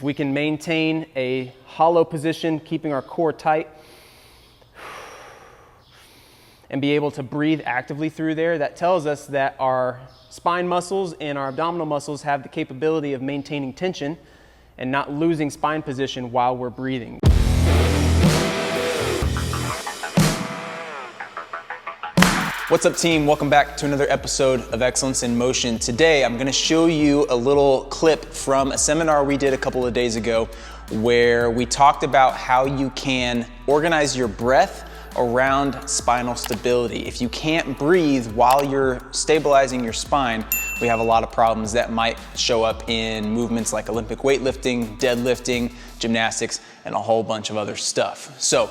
we can maintain a hollow position, keeping our core tight, and be able to breathe actively through there, that tells us that our spine muscles and our abdominal muscles have the capability of maintaining tension and not losing spine position while we're breathing. What's up, team? Welcome back to another episode of Excellence in Motion. Today, I'm gonna show you a little clip from a seminar we did a couple of days ago where we talked about how you can organize your breath around spinal stability. If you can't breathe while you're stabilizing your spine, we have a lot of problems that might show up in movements like Olympic weightlifting, deadlifting, gymnastics, and a whole bunch of other stuff. So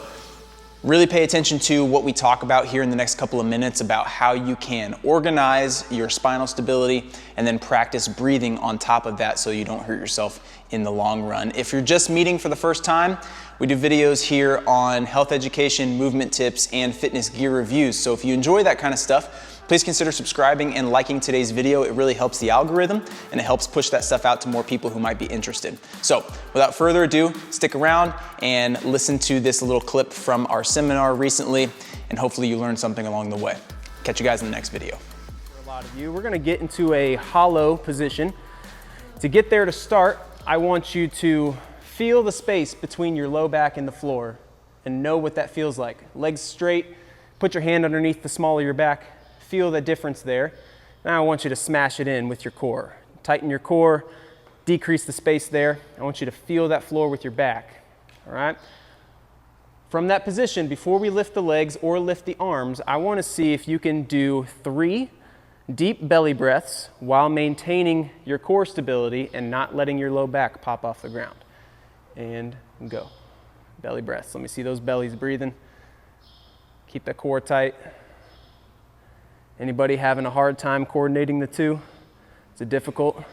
really pay attention to what we talk about here in the next couple of minutes about how you can organize your spinal stability and then practice breathing on top of that so you don't hurt yourself in the long run. If you're just meeting for the first time, we do videos here on health education, movement tips, and fitness gear reviews. So if you enjoy that kind of stuff, please consider subscribing and liking today's video. It really helps the algorithm and it helps push that stuff out to more people who might be interested. So without further ado, stick around and listen to this little clip from our seminar recently, and hopefully you learned something along the way. Catch you guys in the next video. For a lot of you, we're gonna get into a hollow position. To get there to start, I want you to feel the space between your low back and the floor and know what that feels like. Legs straight, put your hand underneath the small of your back, feel the difference there. Now I want you to smash it in with your core. Tighten your core, decrease the space there. I want you to feel that floor with your back, all right? From that position, before we lift the legs or lift the arms, I want to see if you can do 3 deep belly breaths while maintaining your core stability and not letting your low back pop off the ground. And go. Belly breaths. Let me see those bellies breathing. Keep that core tight. Anybody having a hard time coordinating the two? Is it difficult?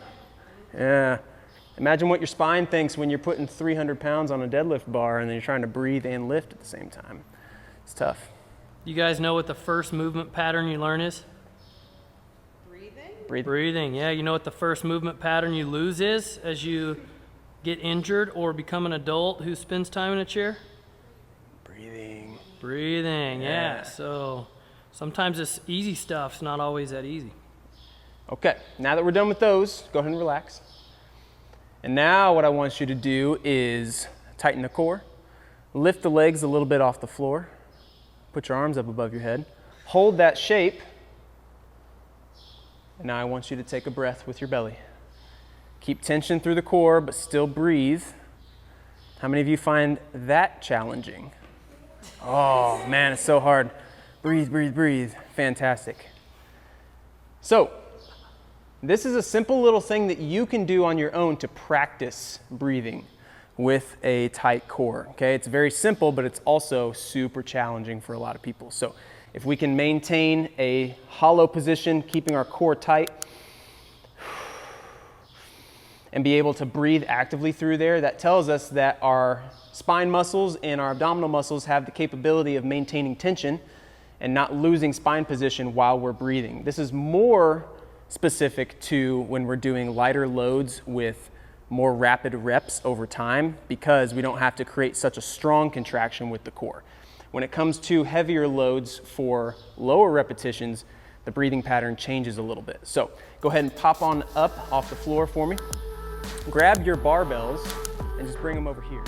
Yeah. Imagine what your spine thinks when you're putting 300 pounds on a deadlift bar and then you're trying to breathe and lift at the same time. It's tough. You guys know what the first movement pattern you learn is? Breathing, yeah. You know what the first movement pattern you lose is as you get injured or become an adult who spends time in a chair? Breathing, yeah. So sometimes this easy stuff's not always that easy. Okay, now that we're done with those, go ahead and relax. And now what I want you to do is tighten the core, lift the legs a little bit off the floor, put your arms up above your head, hold that shape. And now I want you to take a breath with your belly. Keep tension through the core, but still breathe. How many of you find that challenging? Oh man, it's so hard. Breathe, breathe, breathe. Fantastic. So, this is a simple little thing that you can do on your own to practice breathing with a tight core, okay? It's very simple, but it's also super challenging for a lot of people. So, if we can maintain a hollow position, keeping our core tight, and be able to breathe actively through there, that tells us that our spine muscles and our abdominal muscles have the capability of maintaining tension and not losing spine position while we're breathing. This is more specific to when we're doing lighter loads with more rapid reps over time because we don't have to create such a strong contraction with the core. When it comes to heavier loads for lower repetitions, the breathing pattern changes a little bit. So go ahead and pop on up off the floor for me. Grab your barbells and just bring them over here.